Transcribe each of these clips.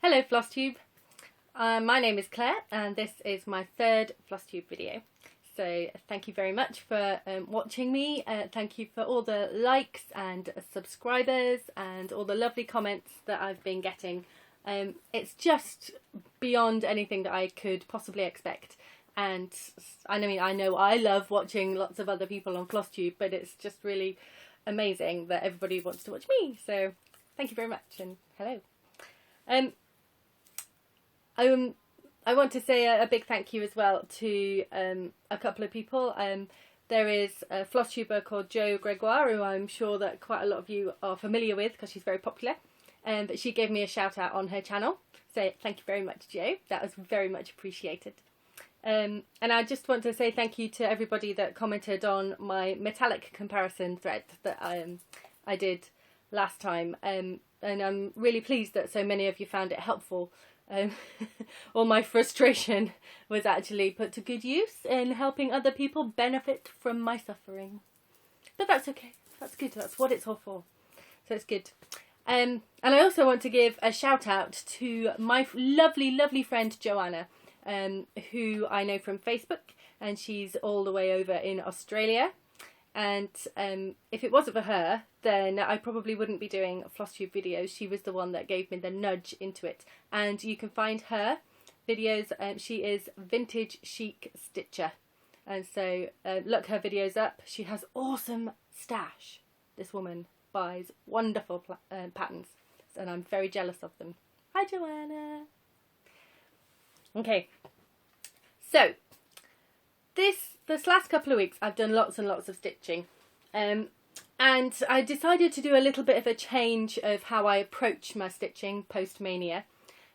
Hello Flosstube, my name is Claire and this is my third Flosstube video. So thank you very much for watching me. Thank you for all the likes and subscribers and all the lovely comments that I've been getting. It's just beyond anything that I could possibly expect. And I know I love watching lots of other people on Flosstube, but it's just really amazing that everybody wants to watch me. So thank you very much and hello. I want to say a big thank you as well to a couple of people. There is a Flosstuber called Jo Gregoire, who I'm sure that quite a lot of you are familiar with because she's very popular. But she gave me a shout out on her channel. So thank you very much, Jo. That was very much appreciated. And I just want to say thank you to everybody that commented on my metallic comparison thread that I did last time. And I'm really pleased that so many of you found it helpful. All my frustration was actually put to good use in helping other people benefit from my suffering. But that's okay. That's good. That's what it's all for. So it's good. And I also want to give a shout out to my lovely, lovely friend Joanna, who I know from Facebook, and she's all the way over in Australia. And if it wasn't for her, then I probably wouldn't be doing Flosstube videos. She was the one that gave me the nudge into it. And you can find her videos. She is Vintage Chic Stitcher. And so look her videos up. She has awesome stash. This woman buys wonderful patterns. And I'm very jealous of them. Hi, Joanna. Okay. So this last couple of weeks I've done lots and lots of stitching, and I decided to do a little bit of a change of how I approach my stitching post-mania.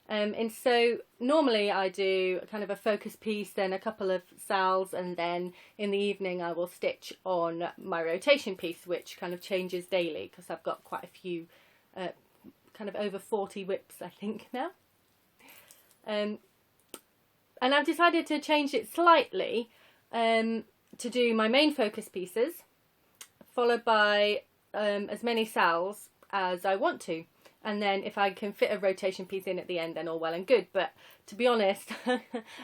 And so normally I do kind of a focus piece, then a couple of sals, and then in the evening I will stitch on my rotation piece, which kind of changes daily because I've got quite a few, kind of over 40 whips I think now. And I've decided to change it slightly to do my main focus pieces, followed by as many sals as I want to. And then if I can fit a rotation piece in at the end, then all well and good. But to be honest,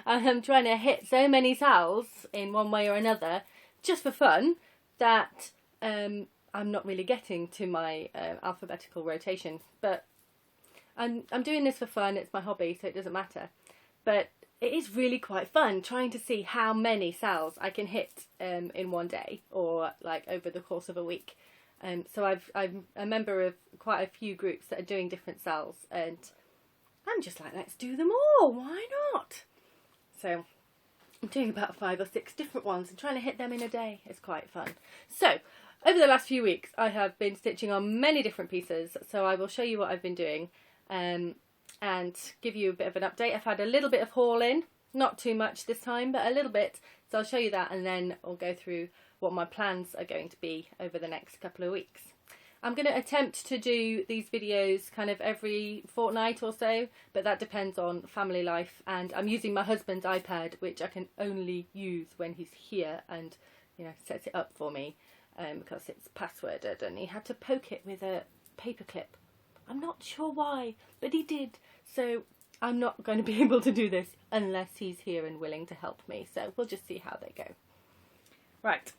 I'm trying to hit so many sals in one way or another, just for fun, that I'm not really getting to my alphabetical rotation. But I'm doing this for fun, it's my hobby, so it doesn't matter. But it is really quite fun trying to see how many sals I can hit in one day or like over the course of a week. So I'm a member of quite a few groups that are doing different sals, and I'm just like, let's do them all, why not? So I'm doing about 5 or 6 different ones and trying to hit them in a day. It's quite fun. So over the last few weeks I have been stitching on many different pieces, so I will show you what I've been doing. And give you a bit of an update. I've had a little bit of haul in, not too much this time, but a little bit. So I'll show you that, and then I'll go through what my plans are going to be over the next couple of weeks. I'm going to attempt to do these videos kind of every fortnight or so, but that depends on family life, and I'm using my husband's iPad, which I can only use when he's here and, you know, sets it up for me because it's passworded, and he had to poke it with a paperclip. I'm not sure why, but he did. So I'm not going to be able to do this unless he's here and willing to help me. So we'll just see how they go. Right.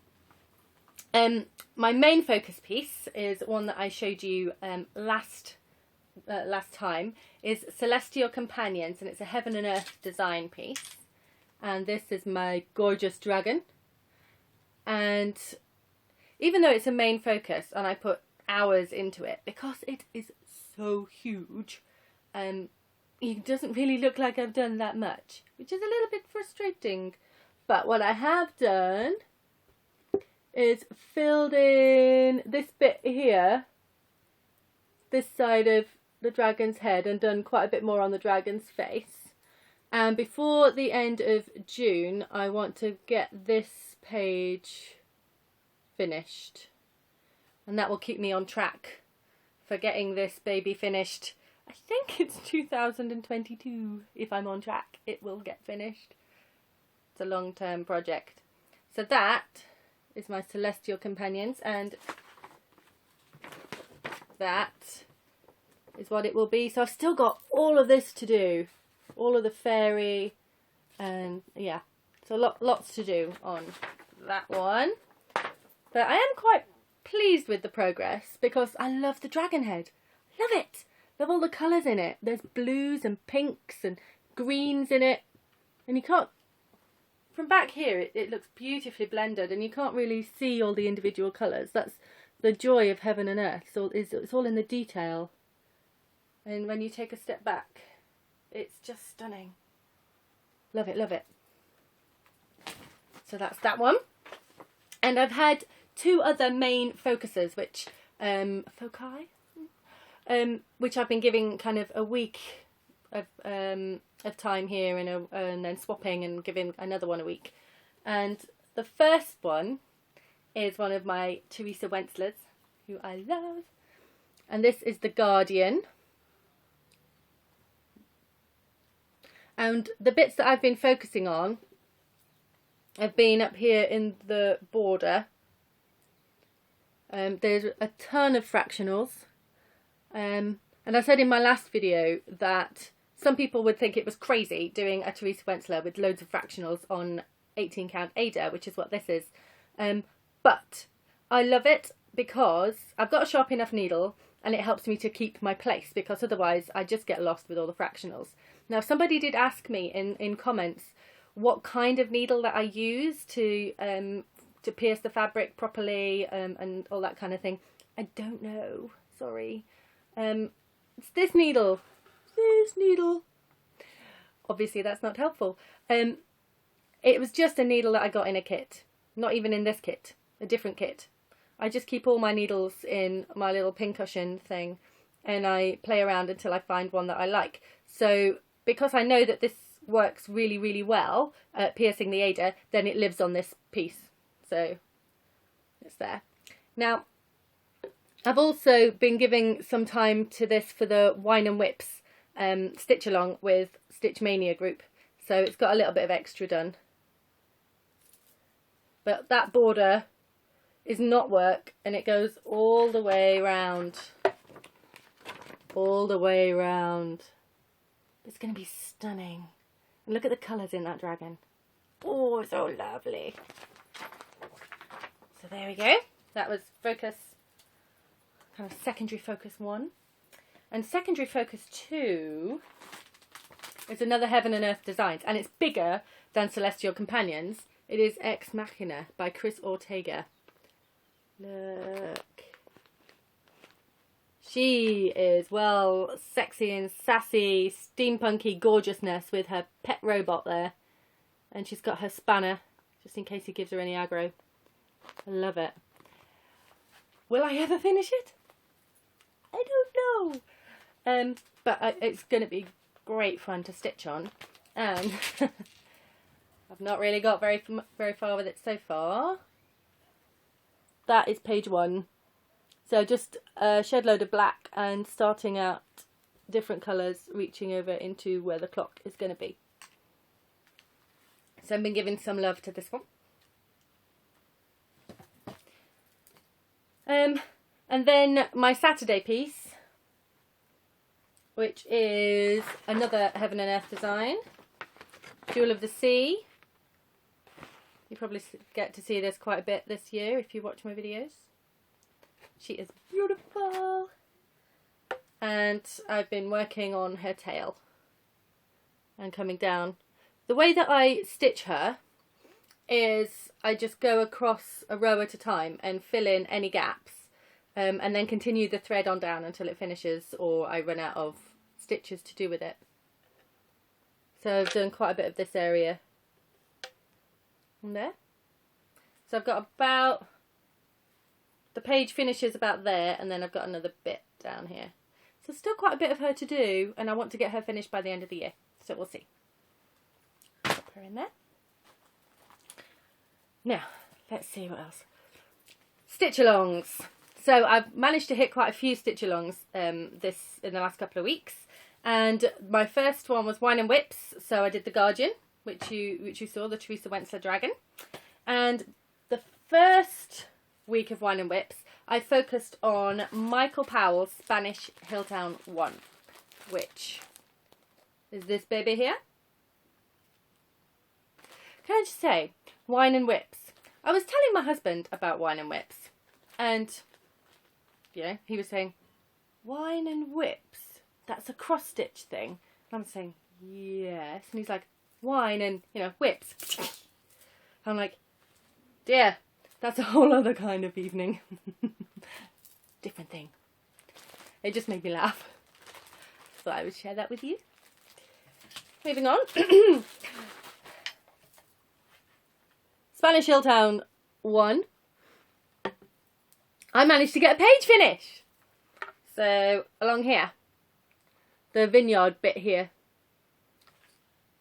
My main focus piece is one that I showed you last time. Is Celestial Companions, and it's a Heaven and Earth design piece. And this is my gorgeous dragon. And even though it's a main focus, and I put hours into it because it is so huge, it doesn't really look like I've done that much, which is a little bit frustrating. But what I have done is filled in this bit here, this side of the dragon's head, and done quite a bit more on the dragon's face. And before the end of June I want to get this page finished, and that will keep me on track for getting this baby finished. I think it's 2022. If I'm on track, it will get finished. It's a long-term project. So that is my Celestial Companions, and that is what it will be. So I've still got all of this to do, all of the fairy, and yeah, so lots to do on that one. But I am quite pleased with the progress because I love the dragon head. Love it. Love all the colours in it. There's blues and pinks and greens in it, and you can't, from back here it looks beautifully blended, and you can't really see all the individual colours. That's the joy of Heaven and Earth. It's all in the detail, and when you take a step back, it's just stunning. Love it, love it. So that's that one. And I've had two other main focuses, which which I've been giving kind of a week of time here, and then swapping and giving another one a week. And the first one is one of my Teresa Wentzlers, who I love, and this is the Guardian. And the bits that I've been focusing on have been up here in the border. There's a ton of fractionals, and I said in my last video that some people would think it was crazy doing a Teresa Wentzler with loads of fractionals on 18 count Ada, which is what this is. But I love it because I've got a sharp enough needle, and it helps me to keep my place, because otherwise I just get lost with all the fractionals. Now, somebody did ask me in comments what kind of needle that I use to pierce the fabric properly, and all that kind of thing. I don't know, sorry. It's this needle. Obviously that's not helpful. It was just a needle that I got in a kit, not even in this kit, a different kit. I just keep all my needles in my little pincushion thing, and I play around until I find one that I like. So because I know that this works really, really well at piercing the Ada, then it lives on this piece. So it's there. Now, I've also been giving some time to this for the Wine and Whips stitch along with Stitch Mania group. So it's got a little bit of extra done. But that border is knot work, and it goes all the way around. All the way around. It's going to be stunning. And look at the colours in that dragon. Oh, so lovely. So there we go. That was focus, kind of secondary focus 1. And secondary focus 2 is another Heaven and Earth Designs, and it's bigger than Celestial Companions. It is Ex Machina by Chris Ortega. Look. She is, well, sexy and sassy, steampunky gorgeousness with her pet robot there. And she's got her spanner, just in case he gives her any aggro. I love it. Will I ever finish it? I don't know. But it's going to be great fun to stitch on. And I've not really got very far with it so far. That is page 1. So just a shed load of black and starting out different colours, reaching over into where the clock is going to be. So I've been giving some love to this one. And then my Saturday piece, which is another Heaven and Earth design, Jewel of the Sea. You probably get to see this quite a bit this year if you watch my videos. She is beautiful. And I've been working on her tail and coming down. The way that I stitch her is I just go across a row at a time and fill in any gaps, and then continue the thread on down until it finishes, or I run out of stitches to do with it. So I've done quite a bit of this area on there. So I've got about, the page finishes about there, and then I've got another bit down here. So still quite a bit of her to do, and I want to get her finished by the end of the year. So we'll see. Pop her in there. Now, let's see what else. Stitch-alongs. So I've managed to hit quite a few stitch-alongs in the last couple of weeks. And my first one was Wine and Whips. So I did the Guardian, which you saw, the Teresa Wentzler dragon. And the first week of Wine and Whips, I focused on Michael Powell's Spanish Hilltown 1, which is this baby here. Can I just say, Wine and Whips. I was telling my husband about Wine and Whips, and he was saying, Wine and Whips, that's a cross stitch thing. And I'm saying, yes. And he's like, wine and, whips. I'm like, dear, that's a whole other kind of evening. Different thing. It just made me laugh. So I would share that with you. Moving on. Spanish Hilltown 1. I managed to get a page finish. So, along here. The vineyard bit here.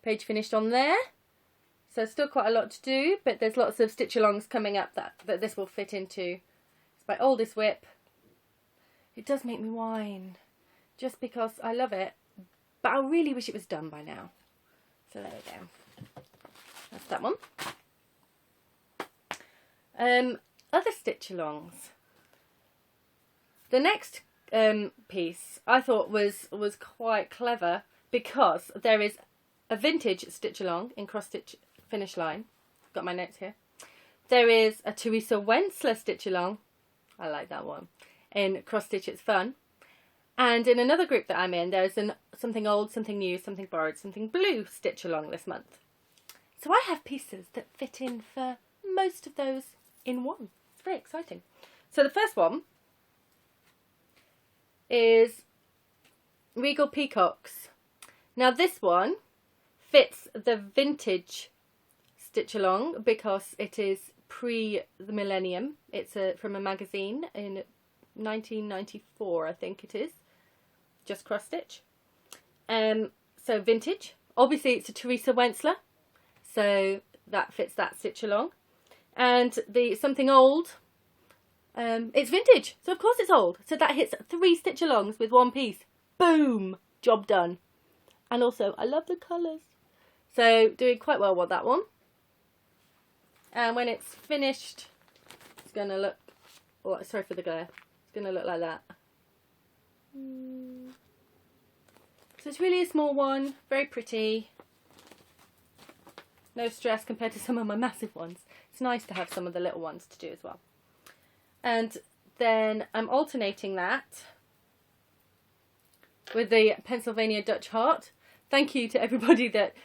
Page finished on there. So still quite a lot to do, but there's lots of stitch alongs coming up that this will fit into. It's my oldest whip. It does make me whine, just because I love it, but I really wish it was done by now. So there we go. That's that one. Other stitch alongs. The next piece I thought was quite clever, because there is a vintage stitch along in cross stitch finish line. I've got my notes here. There is a Teresa Wentzler stitch along. I like that one. In cross stitch it's fun. And in another group that I'm in, there's something old, something new, something borrowed, something blue stitch along this month. So I have pieces that fit in for most of those in one. It's very exciting. So the first one is Regal Peacocks. Now this one fits the vintage stitch along because it is pre the millennium. It's from a magazine in 1994, I think it is. Just cross stitch. So vintage. Obviously it's a Teresa Wentzler, so that fits that stitch along. And the something old, it's vintage, so of course it's old. So that hits 3 stitch alongs with one piece. Boom! Job done. And also, I love the colours. So, doing quite well with that one. And when it's finished, it's going to look... Oh, sorry for the glare. It's going to look like that. So it's really a small one. Very pretty. No stress compared to some of my massive ones. It's nice to have some of the little ones to do as well. And then I'm alternating that with the Pennsylvania Dutch Heart. Thank you to everybody that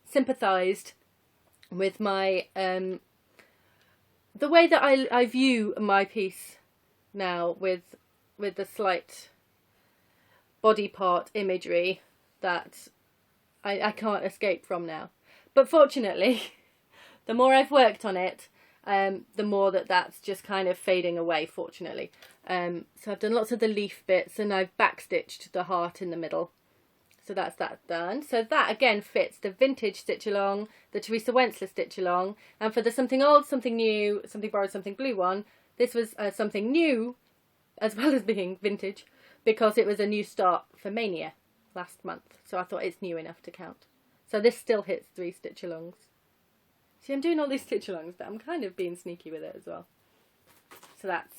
sympathised with my the way that I view my piece now, with the slight body part imagery that I can't escape from now. But fortunately, the more I've worked on it, the more that's just kind of fading away, fortunately. So I've done lots of the leaf bits, and I've backstitched the heart in the middle. So that's that done. So that again fits the vintage stitch along, the Teresa Wentzler stitch along, and for the something old, something new, something borrowed, something blue one, this was something new as well as being vintage, because it was a new start for Mania last month. So I thought it's new enough to count. So this still hits 3 stitch alongs. See, I'm doing all these stitch alongs, but I'm kind of being sneaky with it as well. So that's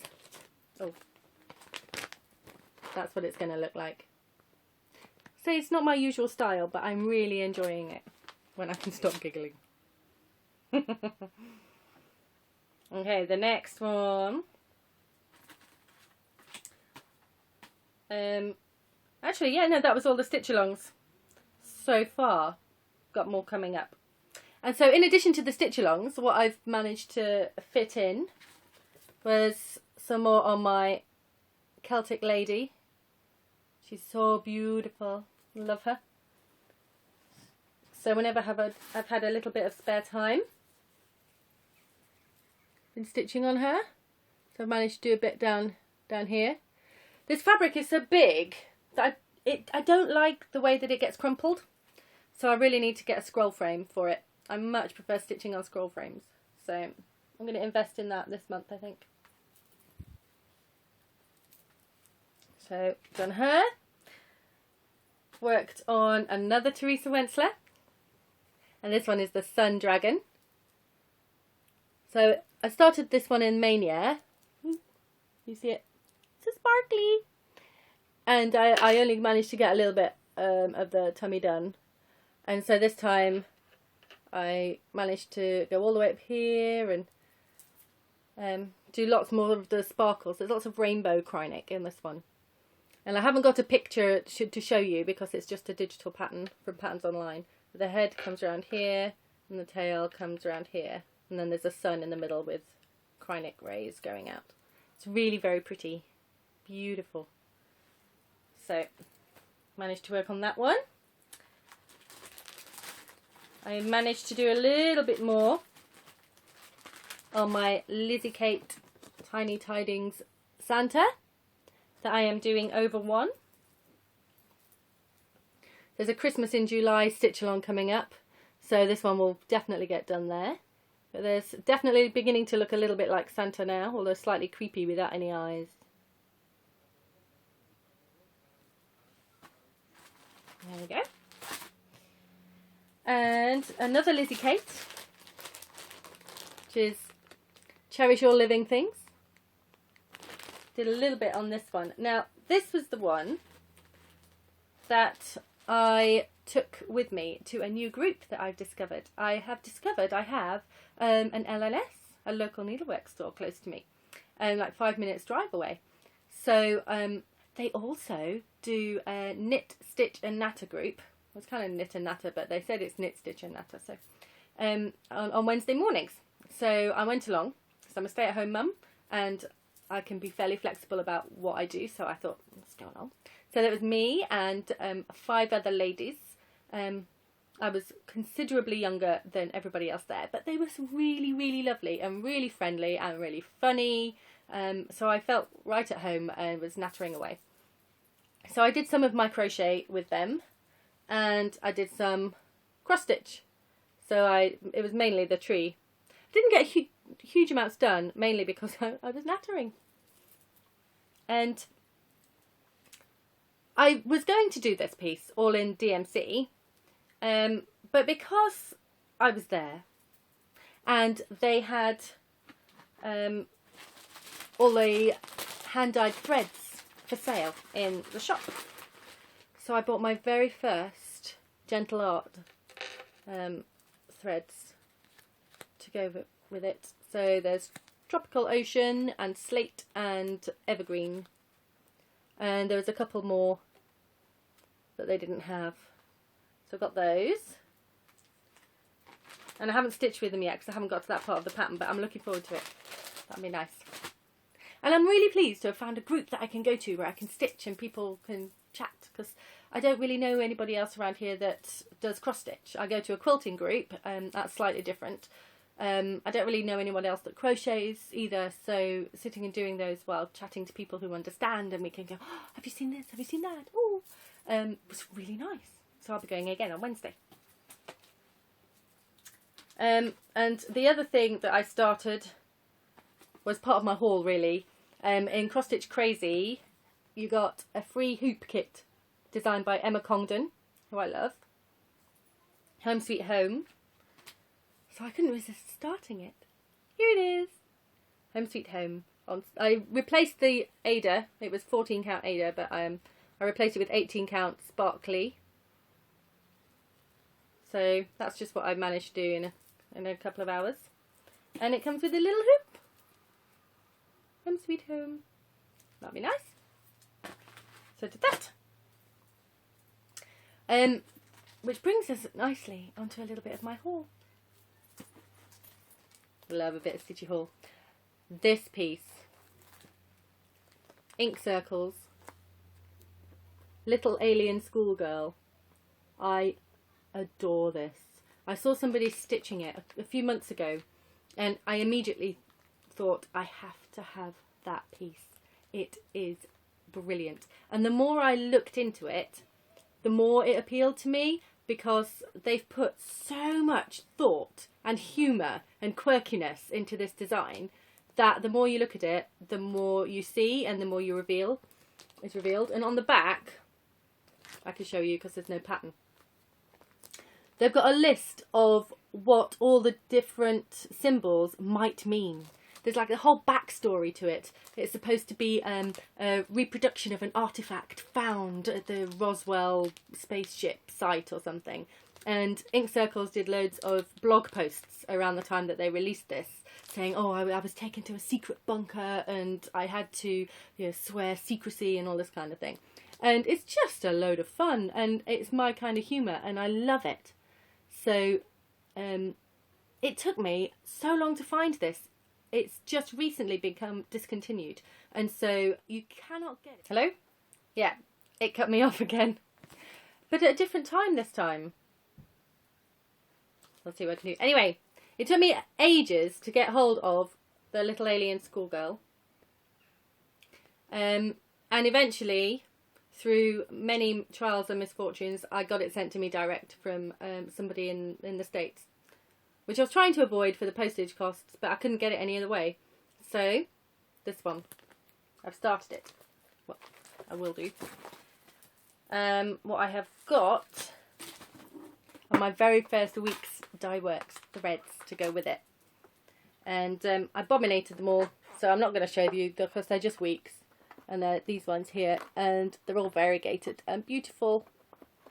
what it's going to look like. So it's not my usual style, but I'm really enjoying it when I can stop giggling. Okay, the next one. Actually, yeah, no, that was all the stitch alongs so far. Got more coming up. And so in addition to the stitch alongs, what I've managed to fit in was some more on my Celtic lady. She's so beautiful. Love her. So whenever I've had a little bit of spare time, been stitching on her. So I've managed to do a bit down here. This fabric is so big that I don't like the way that it gets crumpled. So I really need to get a scroll frame for it. I much prefer stitching on scroll frames. So I'm going to invest in that this month, I think. So done her. Worked on another Teresa Wentzler. And this one is the Sun Dragon. So I started this one in Mania. You see it? It's so sparkly. And I only managed to get a little bit of the tummy done. And so this time I managed to go all the way up here and do lots more of the sparkles. There's lots of rainbow Krynic in this one. And I haven't got a picture to show you because it's just a digital pattern from Patterns Online. The head comes around here and the tail comes around here. And then there's a sun in the middle with Krynic rays going out. It's really very pretty. Beautiful. So, managed to work on that one. I managed to do a little bit more on my Lizzie Kate Tiny Tidings Santa that I am doing over one. There's a Christmas in July stitch along coming up, so this one will definitely get done there. But there's definitely beginning to look a little bit like Santa now, although slightly creepy without any eyes. There we go. And another Lizzie Kate, which is Cherish All Living Things. Did a little bit on this one. Now, this was the one that I took with me to a new group that I've discovered. I have an LLS, a local needlework store close to me, like 5 minutes drive away. So they also do a knit, stitch and natter group. Well, it's kind of knit and natter, but they said it's knit, stitch and natter. So on Wednesday mornings. So I went along. So I'm a stay-at-home mum and I can be fairly flexible about what I do. So I thought, let's go along. So there was me and 5 other ladies. I was considerably younger than everybody else there, but they were really, really lovely and really friendly and really funny. So I felt right at home and was nattering away. So I did some of my crochet with them and I did some cross stitch. So it was mainly the tree. I didn't get huge amounts done, mainly because I was nattering. And I was going to do this piece all in DMC, but because I was there and they had all the hand-dyed threads for sale in the shop, so I bought my very first Gentle Art threads to go with it. So there's Tropical Ocean and Slate and Evergreen. And there was a couple more that they didn't have. So I got those. And I haven't stitched with them yet because I haven't got to that part of the pattern, but I'm looking forward to it. That'll be nice. And I'm really pleased to have found a group that I can go to where I can stitch and people can chat, because I don't really know anybody else around here that does cross stitch. I go to a quilting group, that's slightly different. I don't really know anyone else that crochets either, so sitting and doing those while chatting to people who understand and we can go, oh, have you seen this, have you seen that, oh, was really nice. So I'll be going again on Wednesday. And the other thing that I started was part of my haul, really. In Cross Stitch Crazy you got a free hoop kit designed by Emma Congdon, who I love. Home Sweet Home. So I couldn't resist starting it. Here it is. Home Sweet Home. I replaced the Ada. It was 14 count Ada, but I replaced it with 18 count Sparkly. So that's just what I managed to do in a couple of hours. And it comes with a little hoop. Home Sweet Home. That'll be nice. So I did that. Which brings us nicely onto a little bit of my haul. Love a bit of stitchy haul. This piece. Ink Circles. Little Alien Schoolgirl. I adore this. I saw somebody stitching it a few months ago and I immediately thought, I have to have that piece. It is brilliant. And the more I looked into it, the more it appealed to me, because they've put so much thought and humour and quirkiness into this design that the more you look at it, the more you see and the more you reveal. It's revealed. And on the back, I can show you because there's no pattern. They've got a list of what all the different symbols might mean. There's like a whole back backstory to it. It's supposed to be a reproduction of an artifact found at the Roswell spaceship site or something. And Ink Circles did loads of blog posts around the time that they released this, saying, oh, I was taken to a secret bunker and I had to swear secrecy and all this kind of thing. And it's just a load of fun, and it's my kind of humour, and I love it. So it took me so long to find this. It's just recently become discontinued, and so you cannot get it. Hello? Yeah, it cut me off again. But at a different time this time. Let's see what I can do. Anyway, it took me ages to get hold of the Little Alien Schoolgirl. And eventually, through many trials and misfortunes, I got it sent to me direct from somebody in the States, which I was trying to avoid for the postage costs, but I couldn't get it any other way. So, this one. I've started it. Well, I will do. What I have got are my very first week's Dye Works threads to go with it. And I abominated them all, so I'm not going to show you because they're just weeks. And they're these ones here, and they're all variegated and beautiful,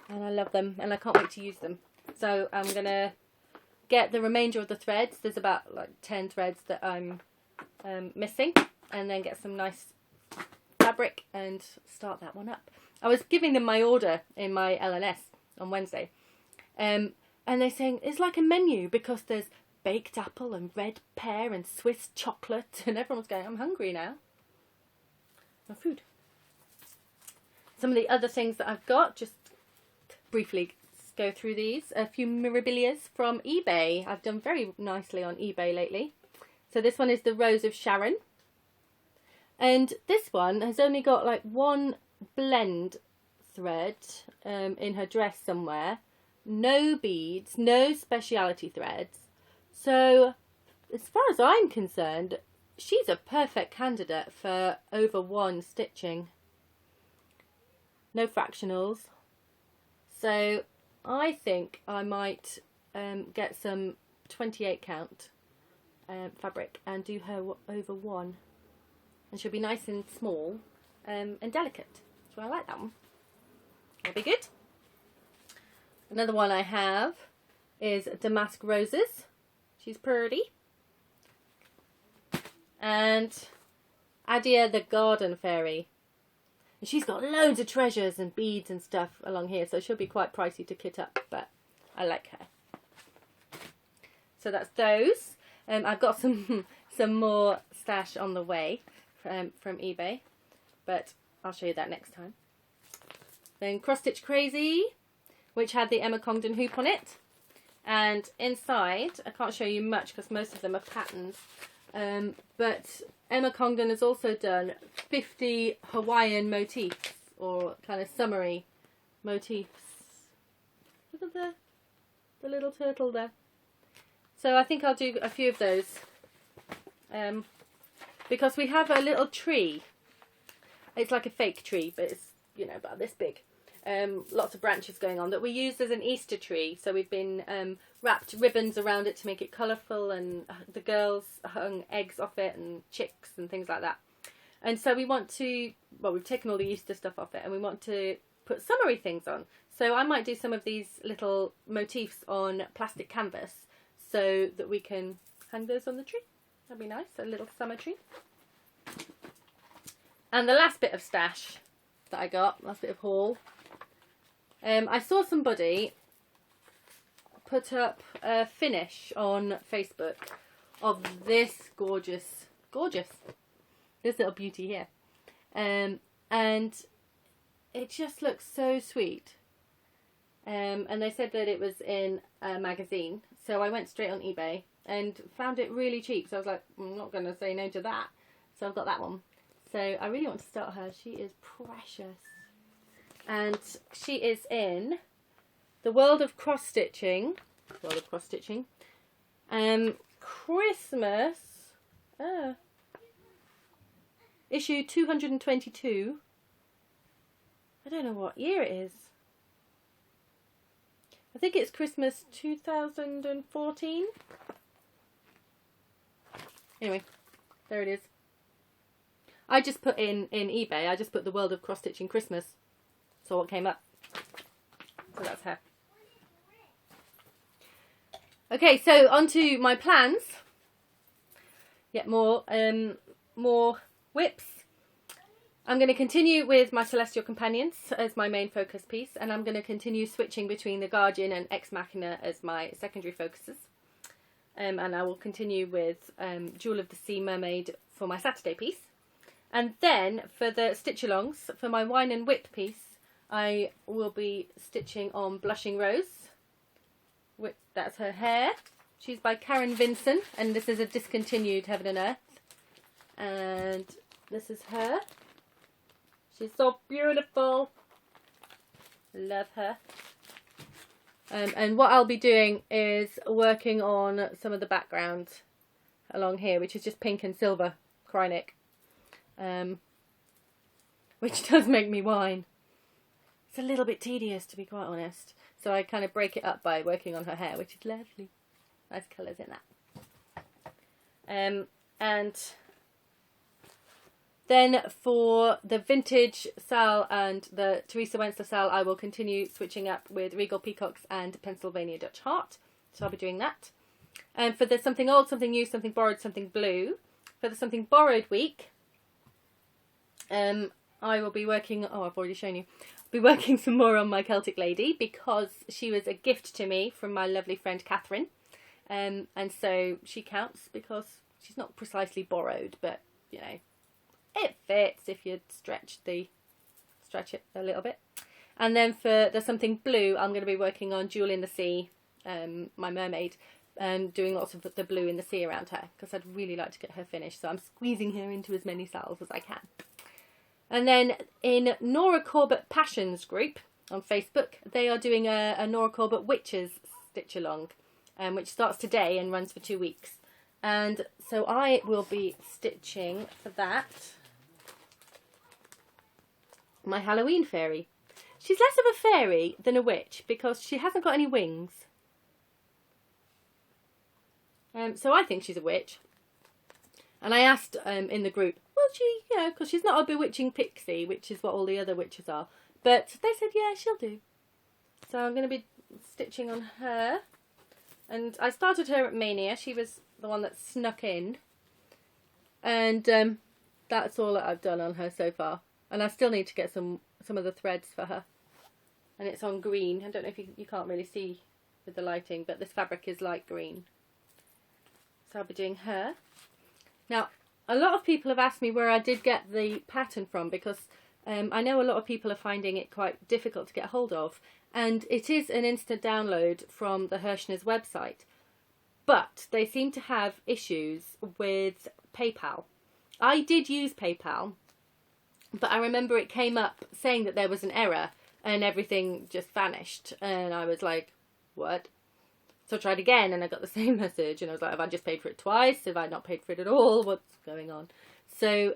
and I love them, and I can't wait to use them. So I'm going to get the remainder of the threads. There's about like 10 threads that I'm missing, and then get some nice fabric and start that one up. I was giving them my order in my LNS on Wednesday, and they're saying it's like a menu because there's baked apple and red pear and Swiss chocolate, and everyone's going, I'm hungry now. No food. Some of the other things that I've got, just briefly go through these. A few mirabilias from eBay. I've done very nicely on eBay lately. So this one is the Rose of Sharon. And this one has only got like one blend thread in her dress somewhere. No beads, no speciality threads. So as far as I'm concerned, she's a perfect candidate for over one stitching. No fractionals. So I think I might get some 28 count fabric and do her over one. And she'll be nice and small and delicate. So I like that one. That'll be good. Another one I have is Damask Roses. She's pretty. And Adia the Garden Fairy. And she's got loads of treasures and beads and stuff along here, so she'll be quite pricey to kit up, but I like her. So that's those. I've got some more stash on the way from eBay, but I'll show you that next time. Then Cross Stitch Crazy, which had the Emma Congdon hoop on it. And inside, I can't show you much because most of them are patterns. But Emma Congdon has also done 50 Hawaiian motifs, or kind of summery motifs. Look at the little turtle there. So I think I'll do a few of those. Because we have a little tree. It's like a fake tree, but it's, about this big. Lots of branches going on that we used as an Easter tree. So we've been wrapped ribbons around it to make it colourful, and the girls hung eggs off it and chicks and things like that. And so we want to, we've taken all the Easter stuff off it and we want to put summery things on. So I might do some of these little motifs on plastic canvas so that we can hang those on the tree. That'd be nice, a little summer tree. And the last bit of stash that I got, last bit of haul. I saw somebody put up a finish on Facebook of this gorgeous, this little beauty here. And it just looks so sweet. And they said that it was in a magazine. So I went straight on eBay and found it really cheap. So I was like, I'm not going to say no to that. So I've got that one. So I really want to start her. She is precious. And she is in the World of Cross Stitching. Christmas. Issue 222. I don't know what year it is. I think it's Christmas 2014. Anyway, there it is. I just put in eBay, I just put the World of Cross Stitching Christmas. So what came up. So that's her. Okay, so on to my plans. Yet more whips. I'm going to continue with my Celestial Companions as my main focus piece, and I'm going to continue switching between the Guardian and Ex Machina as my secondary focuses. And I will continue with Jewel of the Sea Mermaid for my Saturday piece. And then for the stitch-alongs, for my Wine and Whip piece, I will be stitching on Blushing Rose. That's her hair. She's by Karen Vinson, and this is a discontinued Heaven and Earth. And this is her. She's so beautiful. Love her. And what I'll be doing is working on some of the background along here, which is just pink and silver Krynic, which does make me whine. It's a little bit tedious, to be quite honest. So I kind of break it up by working on her hair, which is lovely. Nice colours in that. And then for the vintage Sal and the Teresa Wentzler Sal, I will continue switching up with Regal Peacocks and Pennsylvania Dutch Heart. So I'll be doing that. And for the Something Old, Something New, Something Borrowed, Something Blue, for the Something Borrowed week, I will be working, oh, I've already shown you, be working some more on my Celtic Lady because she was a gift to me from my lovely friend Catherine. And so she counts because she's not precisely borrowed, but, you know, it fits if you stretch it a little bit. And then for the Something Blue, I'm going to be working on Jewel in the Sea, my mermaid, and doing lots of the blue in the sea around her because I'd really like to get her finished. So I'm squeezing her into as many cells as I can. And then in Nora Corbett Passions group on Facebook, they are doing a Nora Corbett Witches stitch along, which starts today and runs for 2 weeks. And so I will be stitching for that my Halloween fairy. She's less of a fairy than a witch because she hasn't got any wings. So I think she's a witch. And I asked in the group, well, because she's not a bewitching pixie, which is what all the other witches are. But they said, yeah, she'll do. So I'm going to be stitching on her. And I started her at Mania. She was the one that snuck in. And that's all that I've done on her so far. And I still need to get some of the threads for her. And it's on green. I don't know if you can't really see with the lighting, but this fabric is light green. So I'll be doing her. Now, a lot of people have asked me where I did get the pattern from because I know a lot of people are finding it quite difficult to get hold of. And it is an instant download from the Hirschner's website. But they seem to have issues with PayPal. I did use PayPal, but I remember it came up saying that there was an error and everything just vanished. And I was like, what? So I tried again and I got the same message. And I was like, have I just paid for it twice? Have I not paid for it at all? What's going on? So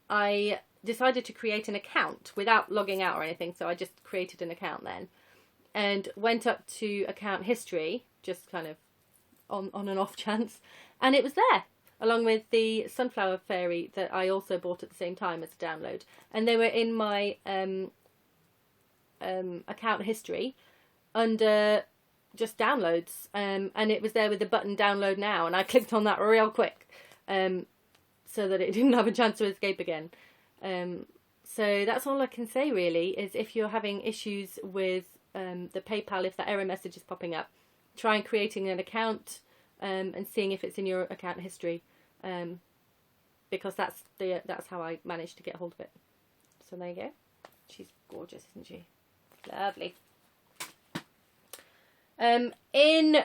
I decided to create an account without logging out or anything. So I just created an account then and went up to account history, just kind of on an off chance. And it was there, along with the Sunflower Fairy that I also bought at the same time as a download. And they were in my account history under just downloads. And it was there with the button download now. And I clicked on that real quick so that it didn't have a chance to escape again. So that's all I can say really, is if you're having issues with the PayPal, if that error message is popping up, try creating an account and seeing if it's in your account history, because that's how I managed to get hold of it. So there you go. She's gorgeous, isn't she? Lovely. In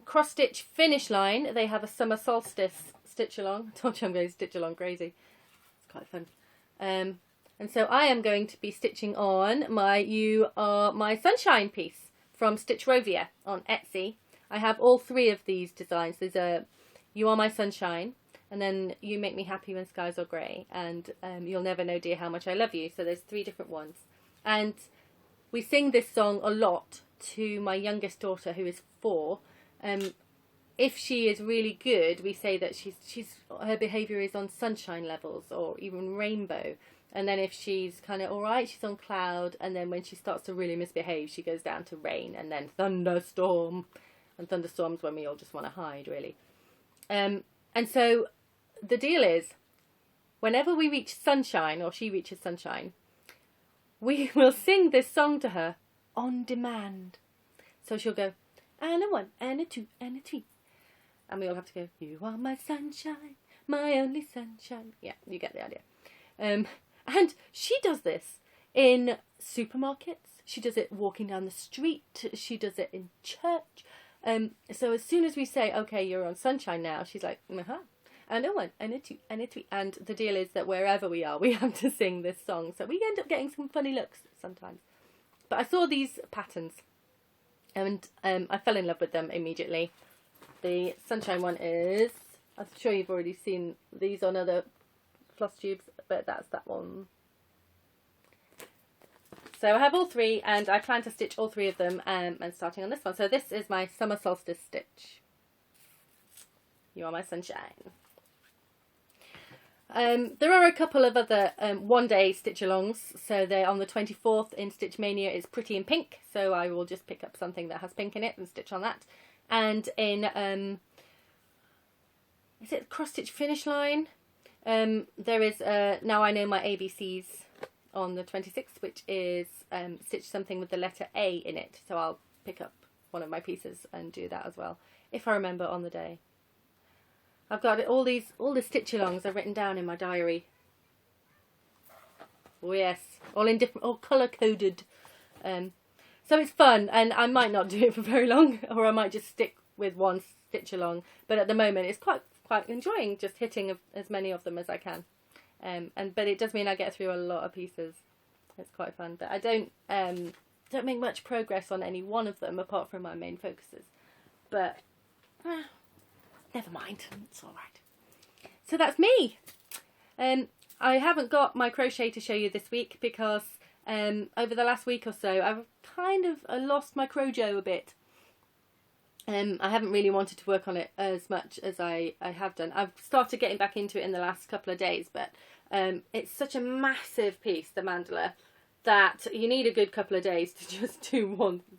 Cross Stitch Finish Line, they have a summer solstice stitch along. I told you I'm going to stitch along crazy. It's quite fun. And so I am going to be stitching on my You Are My Sunshine piece from Stitchrovia on Etsy. I have all 3 of these designs. There's a You Are My Sunshine, and then You Make Me Happy When Skies Are Grey, and You'll Never Know Dear How Much I Love You. So there's 3 different ones. And we sing this song a lot to my youngest daughter, who is 4. if she is really good, we say that her behaviour is on sunshine levels or even rainbow. And then if she's kind of all right, she's on cloud. And then when she starts to really misbehave, she goes down to rain and then thunderstorm. And thunderstorms when we all just want to hide, really. And so the deal is, whenever we reach sunshine, or she reaches sunshine, we will sing this song to her on demand. So she'll go, and a 1, and a 2, and a 3. And we all have to go, you are my sunshine, my only sunshine. Yeah, you get the idea. And she does this in supermarkets. She does it walking down the street. She does it in church. So as soon as we say, okay, you're on sunshine now, she's like, uh-huh. And a 1, and a 2, and a 3. And the deal is that wherever we are, we have to sing this song. So we end up getting some funny looks sometimes. But I saw these patterns and I fell in love with them immediately. The sunshine one is, I'm sure you've already seen these on other Flosstubes, but that's that one. So I have all 3 and I plan to stitch all 3 of them and starting on this one. So this is my summer solstice stitch. You are my sunshine. There are a couple of other one-day stitch-alongs. So they're on the 24th in Stitch Mania is Pretty in Pink. So I will just pick up something that has pink in it and stitch on that. And in, is it Cross Stitch Finish Line? There is Now I Know My ABCs on the 26th, which is stitch something with the letter A in it. So I'll pick up one of my pieces and do that as well, if I remember on the day. I've got all the stitch-alongs are written down in my diary. Oh yes, all in different, all colour-coded. So it's fun, and I might not do it for very long, or I might just stick with one stitch-along. But at the moment, it's quite enjoying just hitting as many of them as I can. But it does mean I get through a lot of pieces. It's quite fun, but I don't make much progress on any one of them apart from my main focuses. But never mind, it's all right. So that's me. I haven't got my crochet to show you this week because over the last week or so I've kind of lost my crojo a bit. I haven't really wanted to work on it as much as I have done. I've started getting back into it in the last couple of days, but it's such a massive piece, the mandala, that you need a good couple of days to just do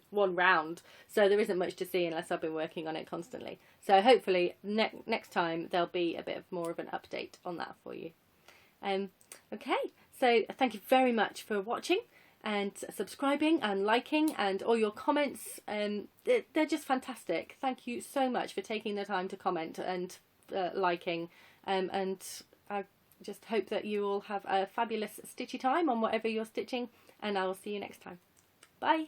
one round. So there isn't much to see unless I've been working on it constantly. So hopefully next time there'll be a bit more of an update on that for you. Okay, so thank you very much for watching and subscribing and liking and all your comments. They're just fantastic. Thank you so much for taking the time to comment and liking. And I just hope that you all have a fabulous stitchy time on whatever you're stitching, and I will see you next time. Bye.